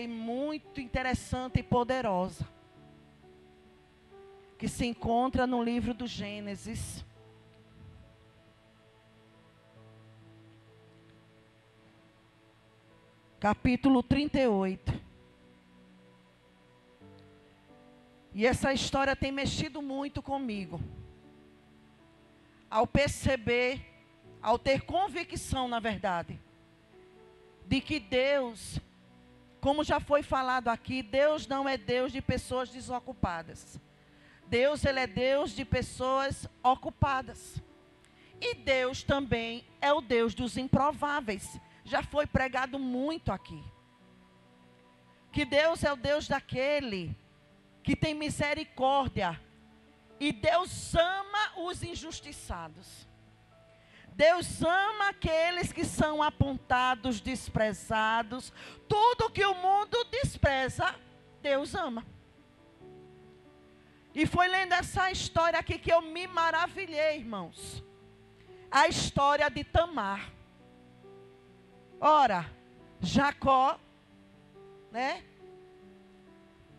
muito interessante e poderosa, que se encontra no livro do Gênesis. Capítulo 38. E essa história tem mexido muito comigo. Ao perceber, ao ter convicção, na verdade, de que Deus, como já foi falado aqui, Deus não é Deus de pessoas desocupadas. Deus, Ele é Deus de pessoas ocupadas. E Deus também é o Deus dos improváveis. Já foi pregado muito aqui. Que Deus é o Deus daquele que tem misericórdia. E Deus ama os injustiçados. Deus ama aqueles que são apontados, desprezados. Tudo que o mundo despreza, Deus ama. E foi lendo essa história aqui que eu me maravilhei, irmãos. A história de Tamar. Ora, Jacó, né?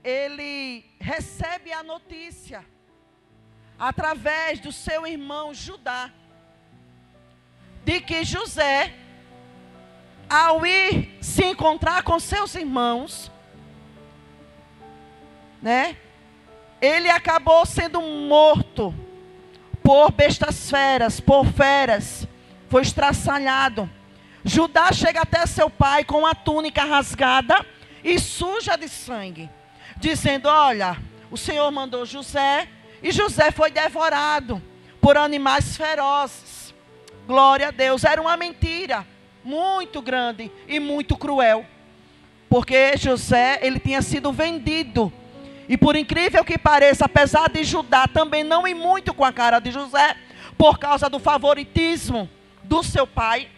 Ele recebe a notícia através do seu irmão Judá, de que José, ao ir se encontrar com seus irmãos, né? Ele acabou sendo morto por bestas feras, por feras, foi estraçalhado. Judá chega até seu pai com a túnica rasgada e suja de sangue, dizendo: olha, o Senhor mandou José, e José foi devorado por animais ferozes. Glória a Deus. Era uma mentira muito grande e muito cruel, porque José, ele tinha sido vendido. E por incrível que pareça, apesar de Judá também não ir muito com a cara de José, por causa do favoritismo do seu pai,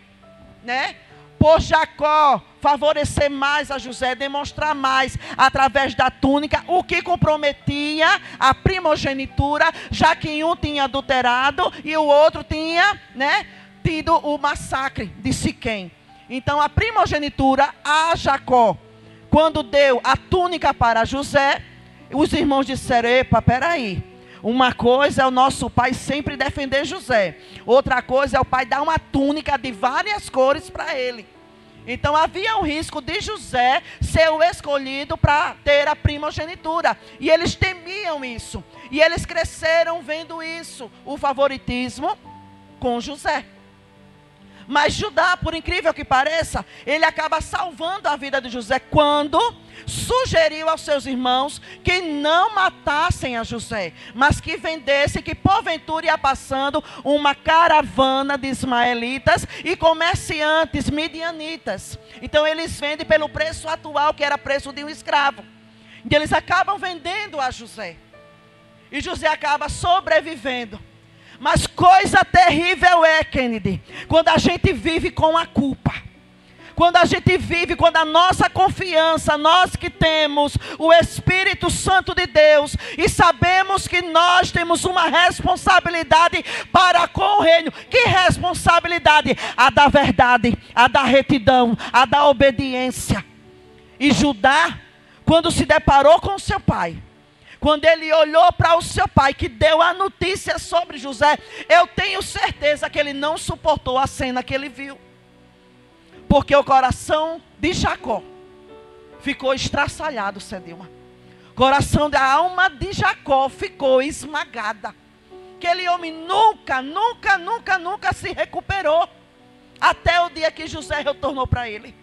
né? Por Jacó favorecer mais a José, demonstrar mais através da túnica, o que comprometia a primogenitura, já que um tinha adulterado e o outro tinha, né, tido o massacre de Siquém. Então a primogenitura a Jacó, quando deu a túnica para José, os irmãos disseram: epa, peraí. Uma coisa é o nosso pai sempre defender José. Outra coisa é o pai dar uma túnica de várias cores para ele. Então havia o risco de José ser o escolhido para ter a primogenitura. E eles temiam isso. E eles cresceram vendo isso, o favoritismo com José. Mas Judá, por incrível que pareça, ele acaba salvando a vida de José quando sugeriu aos seus irmãos que não matassem a José, mas que vendessem, que porventura ia passando uma caravana de ismaelitas e comerciantes midianitas. Então eles vendem pelo preço atual, que era preço de um escravo. E eles acabam vendendo a José. E José acaba sobrevivendo. Mas coisa terrível é, Kennedy, quando a gente vive com a culpa. Quando a gente vive, quando a nossa confiança, nós que temos o Espírito Santo de Deus e sabemos que nós temos uma responsabilidade para com o reino. Que responsabilidade? A da verdade, a da retidão, a da obediência. E Judá, quando se deparou com seu pai, quando ele olhou para o seu pai, que deu a notícia sobre José, eu tenho certeza que ele não suportou a cena que ele viu. Porque o coração de Jacó ficou estraçalhado, Cedilma. O coração da alma de Jacó ficou esmagada. Aquele homem nunca se recuperou. Até o dia que José retornou para ele.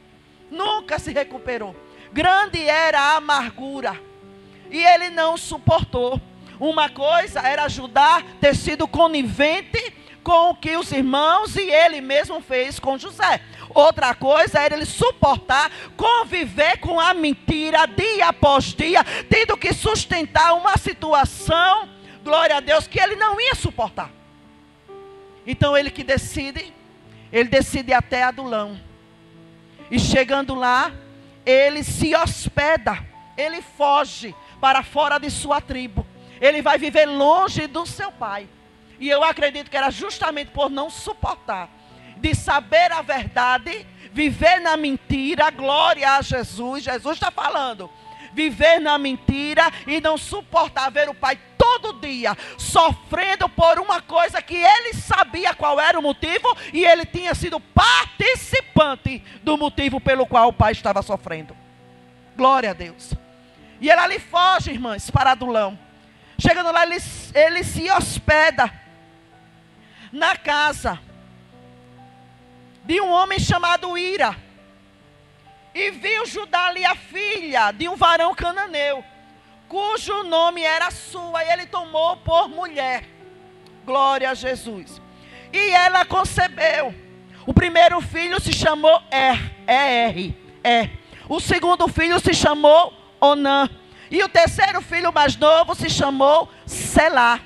Nunca se recuperou. Grande era a amargura. E ele não suportou. Uma coisa era Judá ter sido conivente com o que os irmãos e ele mesmo fez com José. Outra coisa era ele suportar, conviver com a mentira dia após dia, tendo que sustentar uma situação, glória a Deus, que ele não ia suportar. Então ele decide ir até Adulão. E chegando lá, ele se hospeda, ele foge para fora de sua tribo. Ele vai viver longe do seu pai. E eu acredito que era justamente por não suportar de saber a verdade, viver na mentira, glória a Jesus. Jesus está falando. Viver na mentira e não suportar ver o pai todo dia sofrendo por uma coisa que ele sabia qual era o motivo e ele tinha sido participante do motivo pelo qual o pai estava sofrendo. Glória a Deus. E ele ali foge, irmãs, para Adulão. Chegando lá, ele se hospeda na casa de um homem chamado Ira. E viu Judá ali a filha de um varão cananeu, cujo nome era Sua, e ele tomou por mulher. Glória a Jesus. E ela concebeu. O primeiro filho se chamou O segundo filho se chamou Onã. E o terceiro filho mais novo se chamou Selá.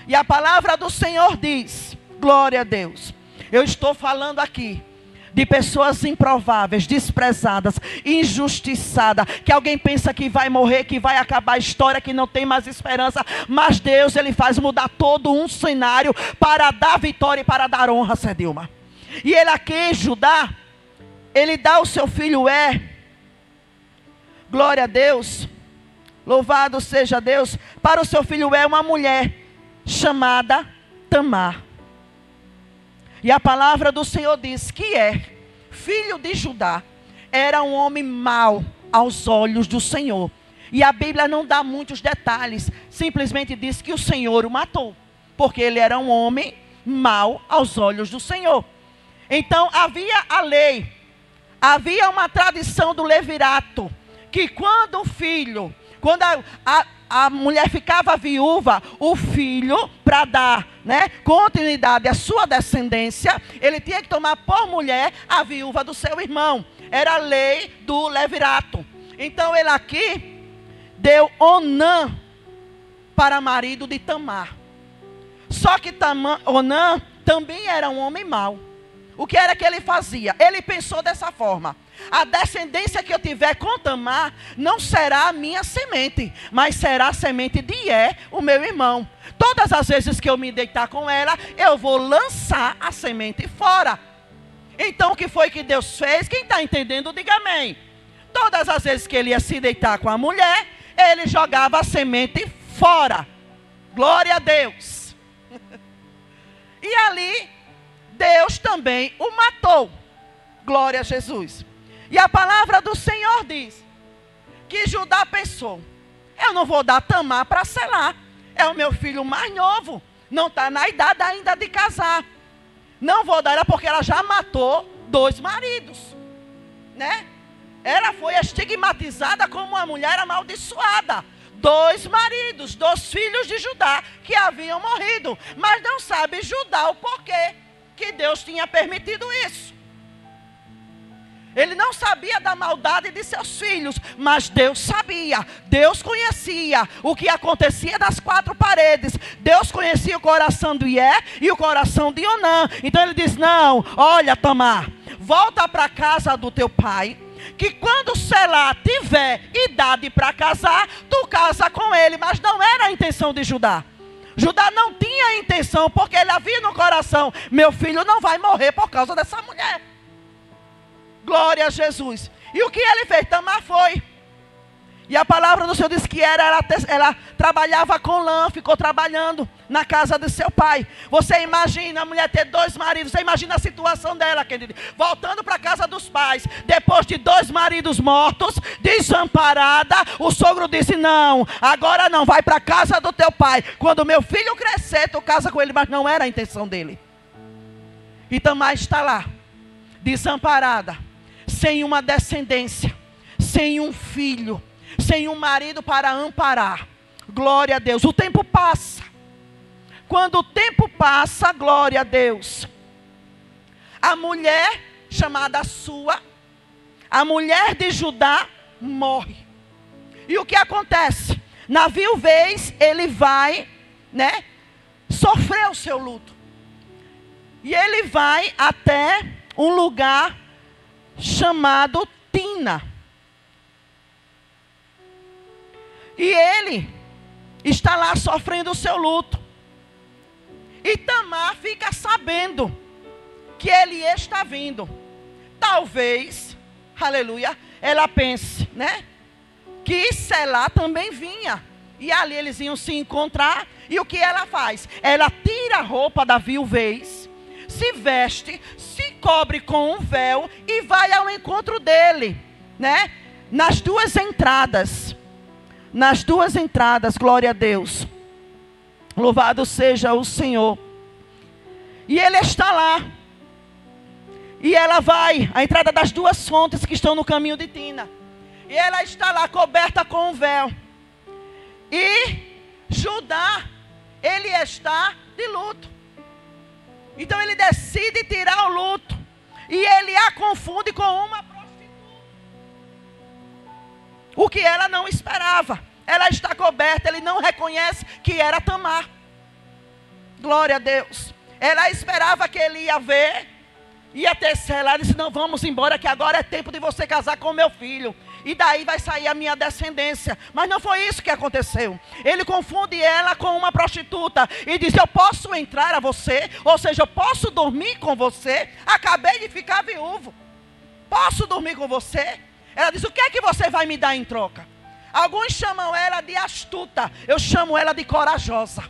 E a palavra do Senhor diz, glória a Deus. Eu estou falando aqui de pessoas improváveis, desprezadas, injustiçadas, que alguém pensa que vai morrer, que vai acabar a história, que não tem mais esperança, mas Deus, Ele faz mudar todo um cenário para dar vitória e para dar honra, Cedilma. E ele aqui, Judá, ele dá o seu filho glória a Deus, louvado seja Deus, para o seu filho uma mulher chamada Tamar. E a palavra do Senhor diz que filho de Judá, era um homem mau aos olhos do Senhor. E a Bíblia não dá muitos detalhes, simplesmente diz que o Senhor o matou, porque ele era um homem mau aos olhos do Senhor. Então havia a lei, havia uma tradição do levirato, que quando o filho, quando a mulher ficava viúva, o filho, para dar continuidade à sua descendência, ele tinha que tomar por mulher a viúva do seu irmão. Era a lei do levirato. Então ele aqui deu Onã para marido de Tamar. Só que Onã também era um homem mau. O que era que ele fazia? Ele pensou dessa forma: a descendência que eu tiver com Tamar não será a minha semente, mas será a semente de o meu irmão. Todas as vezes que eu me deitar com ela, eu vou lançar a semente fora. Então o que foi que Deus fez? Quem está entendendo, diga amém. Todas as vezes que ele ia se deitar com a mulher, ele jogava a semente fora. Glória a Deus. E ali, Deus também o matou. Glória a Jesus. E a palavra do Senhor diz que Judá pensou: eu não vou dar Tamar para Selá. É o meu filho mais novo. Não está na idade ainda de casar. Não vou dar ela porque ela já matou 2 maridos. Ela foi estigmatizada como uma mulher amaldiçoada. 2 maridos, 2 filhos de Judá que haviam morrido. Mas não sabe Judá o porquê que Deus tinha permitido isso. Ele não sabia da maldade de seus filhos, mas Deus sabia. Deus conhecia o que acontecia nas 4 paredes. Deus conhecia o coração de e o coração de Onã. Então ele diz: não, olha Tamar, volta para a casa do teu pai, que quando Selá tiver idade para casar, tu casa com ele. Mas não era a intenção de Judá. Judá não tinha a intenção, porque ele havia no coração: meu filho não vai morrer por causa dessa mulher. Glória a Jesus. E o que ele fez? Tamar foi. E a palavra do Senhor diz que ela trabalhava com lã, ficou trabalhando na casa de seu pai. Você imagina a mulher ter 2 maridos, você imagina a situação dela, querido. Voltando para a casa dos pais, depois de 2 maridos mortos, desamparada, o sogro disse: não, agora não, vai para a casa do teu pai. Quando meu filho crescer, tu casa com ele. Mas não era a intenção dele. E Tamar está lá, desamparada, sem uma descendência, sem um filho, sem um marido para amparar. Glória a Deus. O tempo passa. Quando o tempo passa, glória a Deus, a mulher chamada Sua, a mulher de Judá, morre. E o que acontece? Na viuvez, ele vai, sofrer o seu luto. E ele vai até um lugar chamado Tina. E ele está lá sofrendo o seu luto. E Tamar fica sabendo que ele está vindo. Talvez, aleluia, ela pense, né? Que Selá também vinha. E ali eles iam se encontrar. E o que ela faz? Ela tira a roupa da viuvez, se veste, se cobre com um véu e vai ao encontro dele, né? Nas duas entradas, glória a Deus. Louvado seja o Senhor. E ele está lá. E ela vai, a entrada das duas fontes que estão no caminho de Tina. E ela está lá coberta com um véu. E Judá, ele está de luto. Então ele decide tirar o luto. E ele a confunde com uma prostituta. O que ela não esperava. Ela está coberta, ele não reconhece que era Tamar. Glória a Deus. Ela esperava que ele ia ver. Ia ter ela disse, não, vamos embora que agora é tempo de você casar com meu filho. E daí vai sair a minha descendência. Mas não foi isso que aconteceu. Ele confunde ela com uma prostituta. E diz, eu posso entrar a você? Ou seja, eu posso dormir com você? Acabei de ficar viúvo. Posso dormir com você? Ela diz, o que é que você vai me dar em troca? Alguns chamam ela de astuta. Eu chamo ela de corajosa.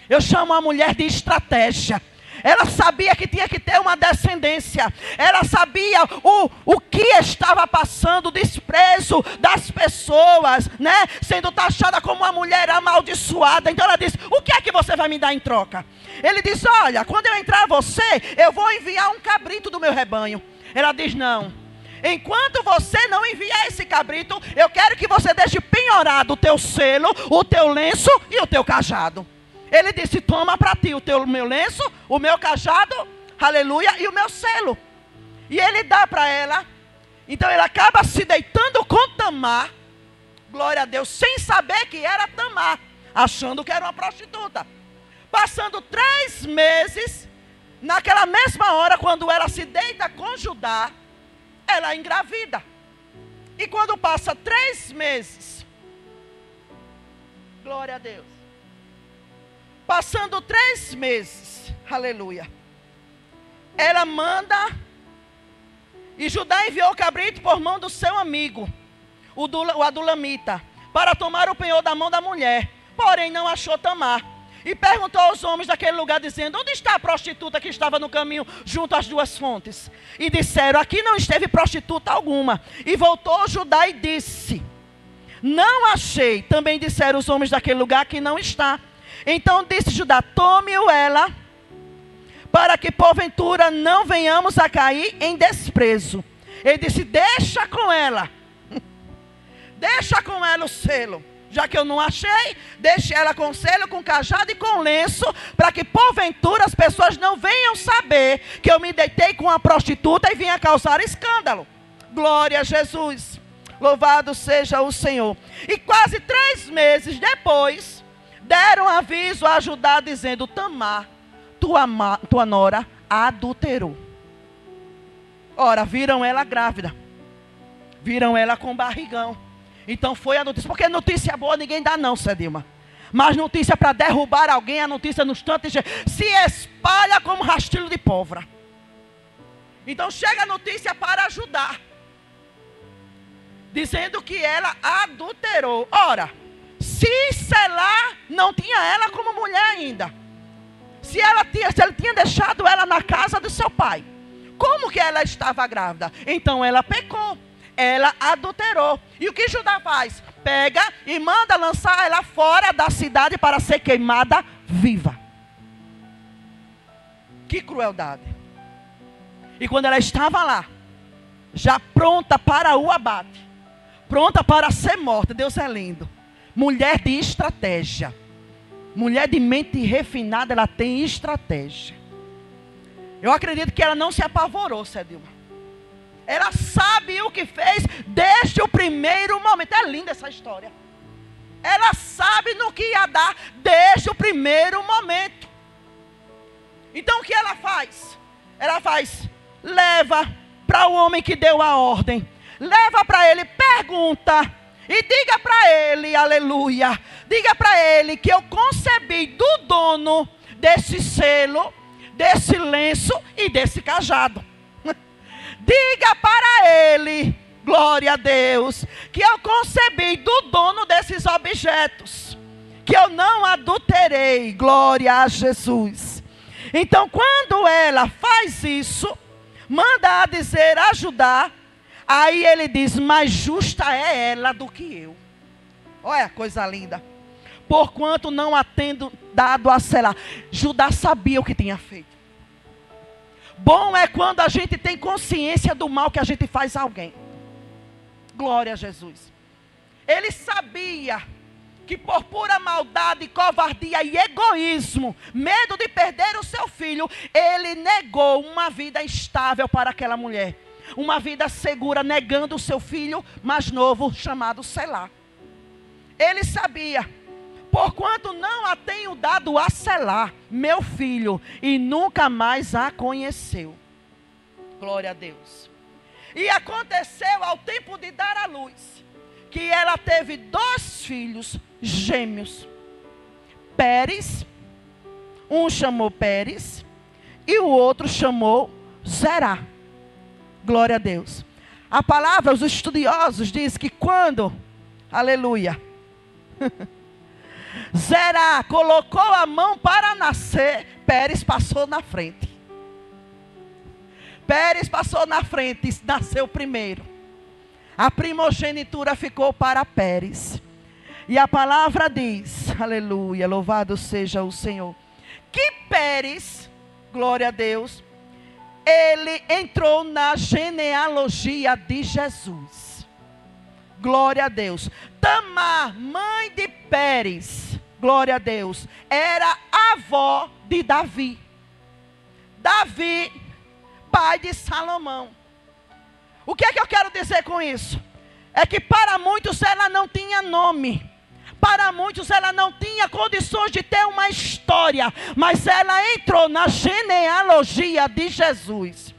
Eu chamo a mulher de estratégia. Ela sabia que tinha que ter uma descendência. Ela sabia o que estava passando, o desprezo das pessoas, né? Sendo taxada como uma mulher amaldiçoada. Então ela disse, o que é que você vai me dar em troca? Ele disse, olha, quando eu entrar você, eu vou enviar um cabrito do meu rebanho. Ela diz, não. Enquanto você não enviar esse cabrito, eu quero que você deixe penhorado o teu selo, o teu lenço e o teu cajado. Ele disse, toma para ti o meu lenço, o meu cajado, aleluia, e o meu selo. E ele dá para ela. Então ele acaba se deitando com Tamar, glória a Deus, sem saber que era Tamar, achando que era uma prostituta. Passando 3 meses, naquela mesma hora, quando ela se deita com Judá, ela engravida. E quando passa 3 meses, glória a Deus. Passando 3 meses, aleluia. Ela manda, e Judá enviou o cabrito por mão do seu amigo, o adulamita, para tomar o penhor da mão da mulher. Porém não achou Tamar. E perguntou aos homens daquele lugar, dizendo, onde está a prostituta que estava no caminho junto às duas fontes? E disseram, aqui não esteve prostituta alguma. E voltou Judá e disse, não achei. Também disseram os homens daquele lugar que não está. Então disse Judá, tome-o ela, para que porventura não venhamos a cair em desprezo. Ele disse, deixa com ela. Deixa com ela o selo. Já que eu não achei, deixe ela com selo, com cajado e com lenço, para que porventura as pessoas não venham saber que eu me deitei com uma prostituta e vinha causar escândalo. Glória a Jesus. Louvado seja o Senhor. E quase 3 meses depois, deram aviso a Judá dizendo, Tamar, tua nora adulterou. Ora, viram ela grávida. Viram ela com barrigão. Então foi a notícia. Porque notícia boa ninguém dá não, Cedilma. Mas notícia para derrubar alguém, a notícia nos tantos se espalha como rastilho de pólvora. Então chega a notícia para ajudar. Dizendo que ela adulterou. Ora, se Selá não tinha ela como mulher ainda. Se ele tinha deixado ela na casa do seu pai. Como que ela estava grávida? Então ela pecou. Ela adulterou. E o que Judá faz? Pega e manda lançar ela fora da cidade para ser queimada viva. Que crueldade. E quando ela estava lá, já pronta para o abate, pronta para ser morta, Deus é lindo. Mulher de estratégia. Mulher de mente refinada, ela tem estratégia. Eu acredito que ela não se apavorou, Cedilma. Ela sabe o que fez desde o primeiro momento. É linda essa história. Ela sabe no que ia dar desde o primeiro momento. Então o que ela faz? Ela faz, leva para o homem que deu a ordem. Leva para ele, pergunta. E diga para ele, aleluia. Diga para ele que eu concebi do dono desse selo, desse lenço e desse cajado. Diga para ele, glória a Deus, que eu concebi do dono desses objetos, que eu não adulterei, glória a Jesus. Então quando ela faz isso, manda a dizer, ajudar, aí ele diz, mais justa é ela do que eu. Olha a coisa linda. Porquanto não a tendo dado a selar. Judá sabia o que tinha feito. Bom é quando a gente tem consciência do mal que a gente faz a alguém. Glória a Jesus. Ele sabia que por pura maldade, covardia e egoísmo, medo de perder o seu filho, ele negou uma vida estável para aquela mulher. Uma vida segura, negando o seu filho mais novo, chamado Selá. Ele sabia, porquanto não a tenho dado a Selá, meu filho, e nunca mais a conheceu. Glória a Deus. E aconteceu ao tempo de dar à luz, que ela teve 2 filhos gêmeos. Pérez, um chamou Pérez, e o outro chamou Zerá. Glória a Deus. A palavra, os estudiosos dizem que quando, aleluia, Zerá colocou a mão para nascer, Pérez passou na frente. Pérez passou na frente e nasceu primeiro. A primogenitura ficou para Pérez. E a palavra diz, aleluia, louvado seja o Senhor, que Pérez, glória a Deus, ele entrou na genealogia de Jesus. Glória a Deus. Tamar, mãe de Pérez, glória a Deus, era avó de Davi. Davi, pai de Salomão. O que é que eu quero dizer com isso? É que para muitos ela não tinha nome. Para muitos ela não tinha condições de ter uma história. Mas ela entrou na genealogia de Jesus.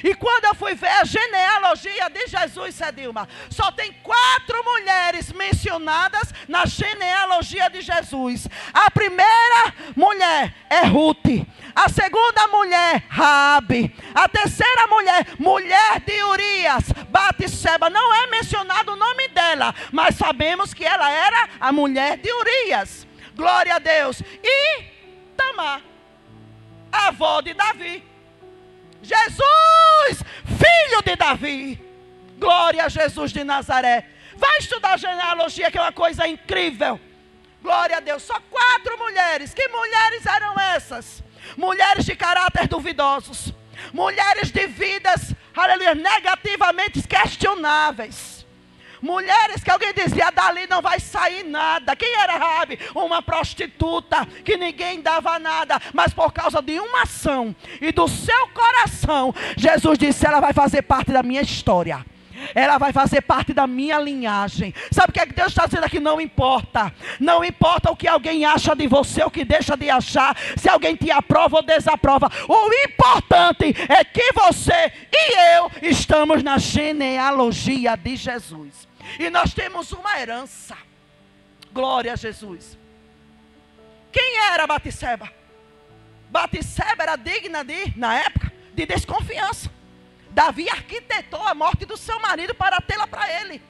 E quando eu fui ver a genealogia de Jesus, Cedilma, só tem 4 mulheres mencionadas na genealogia de Jesus. A primeira mulher é Ruth. A segunda mulher, Raabe. A terceira mulher, mulher de Urias, Batseba. Não é mencionado o nome dela, mas sabemos que ela era a mulher de Urias. Glória a Deus. E Tamar, a avó de Davi. Jesus, filho de Davi. Glória a Jesus de Nazaré. Vai estudar a genealogia, que é uma coisa incrível. Glória a Deus. Só 4 mulheres. Que mulheres eram essas? Mulheres de caráter duvidosos. Mulheres de vidas, aleluia, negativamente questionáveis. Mulheres que alguém dizia, dali não vai sair nada. Quem era Raabe? Uma prostituta, que ninguém dava nada. Mas por causa de uma ação e do seu coração, Jesus disse, ela vai fazer parte da minha história. Ela vai fazer parte da minha linhagem. Sabe o que é que Deus está dizendo aqui? Não importa. Não importa o que alguém acha de você, o que deixa de achar. Se alguém te aprova ou desaprova. O importante é que você e eu estamos na genealogia de Jesus. E nós temos uma herança. Glória a Jesus. Quem era Batseba? Batseba era digna de, na época, de desconfiança. Davi arquitetou a morte do seu marido para tê-la para ele.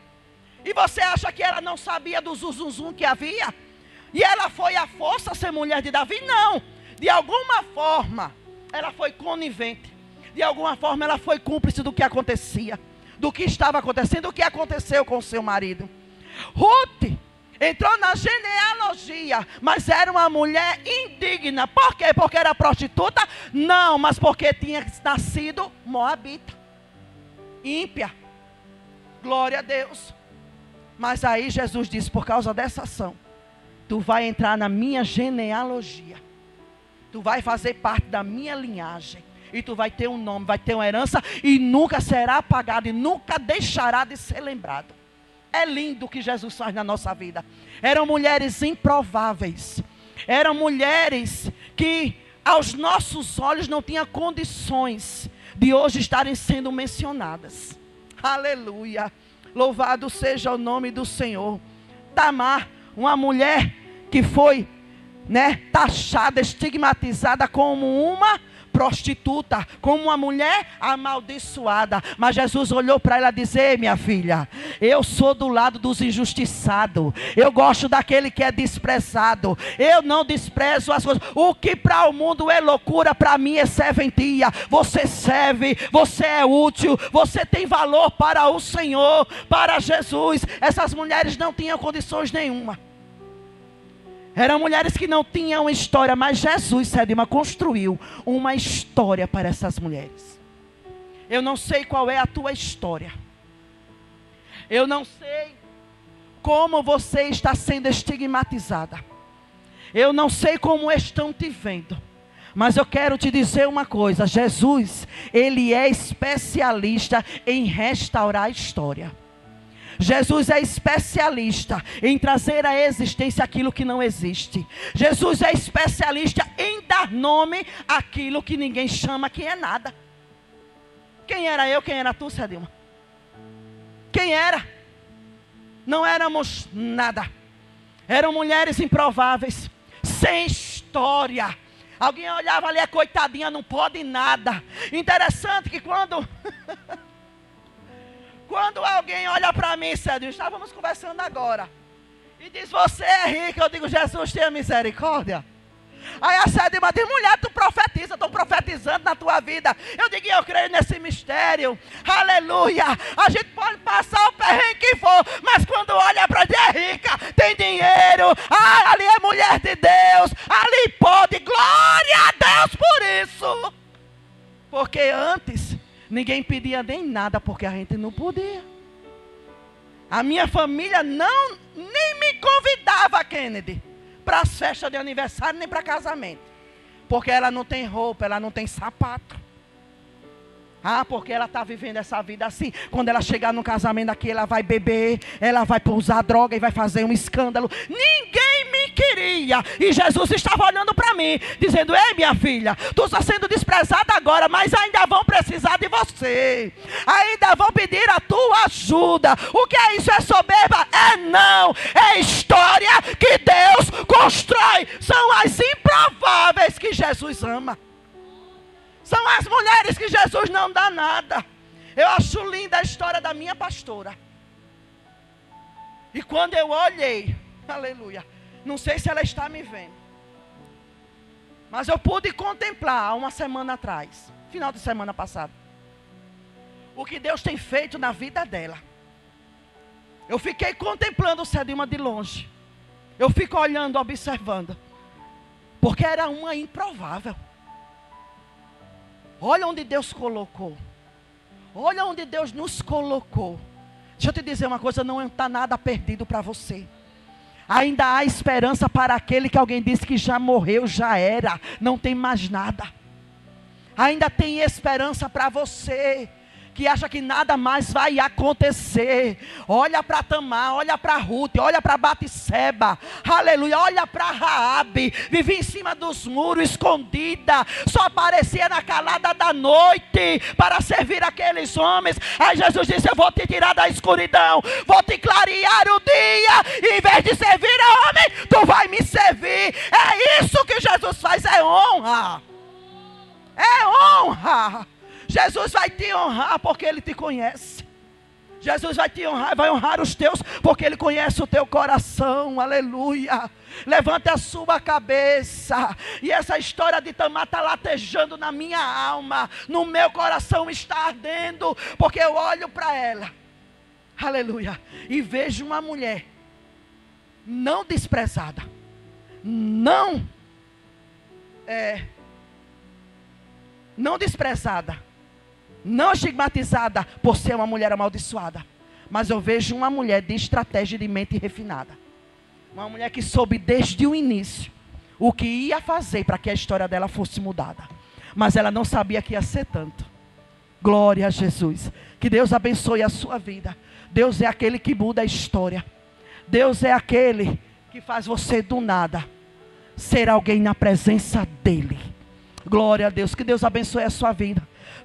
E você acha que ela não sabia do zuzuzum que havia? E ela foi à força ser mulher de Davi? Não. De alguma forma, ela foi conivente. De alguma forma, ela foi cúmplice do que acontecia. Do que estava acontecendo, do que aconteceu com o seu marido. Ruth entrou na genealogia, mas era uma mulher indigna. Por quê? Porque era prostituta? Não, mas porque tinha nascido moabita, ímpia. Glória a Deus. Mas aí Jesus disse, por causa dessa ação, tu vai entrar na minha genealogia. Tu vai fazer parte da minha linhagem. E tu vai ter um nome, vai ter uma herança, e nunca será apagado, e nunca deixará de ser lembrado. É lindo o que Jesus faz na nossa vida. Eram mulheres improváveis. Eram mulheres que aos nossos olhos não tinham condições de hoje estarem sendo mencionadas. Aleluia. Louvado seja o nome do Senhor. Tamar, uma mulher que foi, taxada, estigmatizada como uma prostituta, como uma mulher amaldiçoada. Mas Jesus olhou para ela e disse: ei, minha filha, eu sou do lado dos injustiçados. Eu gosto daquele que é desprezado. Eu não desprezo as coisas. O que para o mundo é loucura, para mim é serventia. Você serve, você é útil, você tem valor para o Senhor, para Jesus. Essas mulheres não tinham condições nenhuma. Eram mulheres que não tinham história, mas Jesus, Sedima, construiu uma história para essas mulheres. Eu não sei qual é a tua história. Eu não sei como você está sendo estigmatizada. Eu não sei como estão te vendo. Mas eu quero te dizer uma coisa: Jesus, Ele é especialista em restaurar a história. Jesus é especialista em trazer à existência aquilo que não existe. Jesus é especialista em dar nome àquilo que ninguém chama que é nada. Quem era eu, quem era tu, Sedima? Quem era? Não éramos nada. Eram mulheres improváveis, sem história. Alguém olhava ali, a coitadinha não pode nada. Interessante que quando alguém olha para mim, Cédio, estávamos conversando agora, e diz: você é rica. Eu digo: Jesus, tenha misericórdia. Aí a Sedima diz: mulher, tu profetiza, estou profetizando na tua vida. Eu digo: eu creio nesse mistério. Aleluia. A gente pode passar o perrengue que for, mas quando olha para ti, é rica, tem dinheiro, ali é mulher de Deus, ali pode. Glória a Deus por isso. Porque antes ninguém pedia nem nada, porque a gente não podia. A minha família nem me convidava, Kennedy, para as festas de aniversário, nem para casamento. Porque ela não tem roupa, ela não tem sapato. Porque ela está vivendo essa vida assim. Quando ela chegar no casamento aqui, ela vai beber, ela vai usar droga e vai fazer um escândalo. Ninguém me queria. E Jesus estava olhando para mim, dizendo: ei, minha filha, tu está sendo desprezada agora, mas ainda vão precisar de você. Ainda vão pedir a tua ajuda. O que é isso? É soberba? É não. É história que Deus constrói. São as improváveis que Jesus ama. São as mulheres que Jesus não dá nada. Eu acho linda a história da minha pastora. E quando eu olhei, aleluia, não sei se ela está me vendo, mas eu pude contemplar há uma semana atrás, final de semana passada, o que Deus tem feito na vida dela. Eu fiquei contemplando o Sedima de longe. Eu fico olhando, observando, porque era uma improvável. Olha onde Deus colocou. Olha onde Deus nos colocou. Deixa eu te dizer uma coisa: não está nada perdido para você. Ainda há esperança para aquele que alguém disse que já morreu, já era, não tem mais nada. Ainda tem esperança para você que acha que nada mais vai acontecer. Olha para Tamar, olha para Ruth, olha para Batseba, aleluia, olha para Raabe, vivia em cima dos muros, escondida, só aparecia na calada da noite, para servir aqueles homens. Aí Jesus disse: eu vou te tirar da escuridão, vou te clarear o dia, e em vez de servir a homem, tu vai me servir. É isso que Jesus faz, é honra. É honra. Jesus vai te honrar porque Ele te conhece. Jesus vai te honrar, vai honrar os teus, porque Ele conhece o teu coração. Aleluia. Levante a sua cabeça. E essa história de Tamar está latejando na minha alma, no meu coração está ardendo, porque eu olho para ela, aleluia, e vejo uma mulher não desprezada, não desprezada, não estigmatizada por ser uma mulher amaldiçoada, mas eu vejo uma mulher de estratégia, de mente refinada, uma mulher que soube desde o início o que ia fazer para que a história dela fosse mudada, mas ela não sabia que ia ser tanto. Glória a Jesus. Que Deus abençoe a sua vida. Deus é aquele que muda a história. Deus é aquele que faz você do nada ser alguém na presença dEle. Glória a Deus. Que Deus abençoe a sua vida.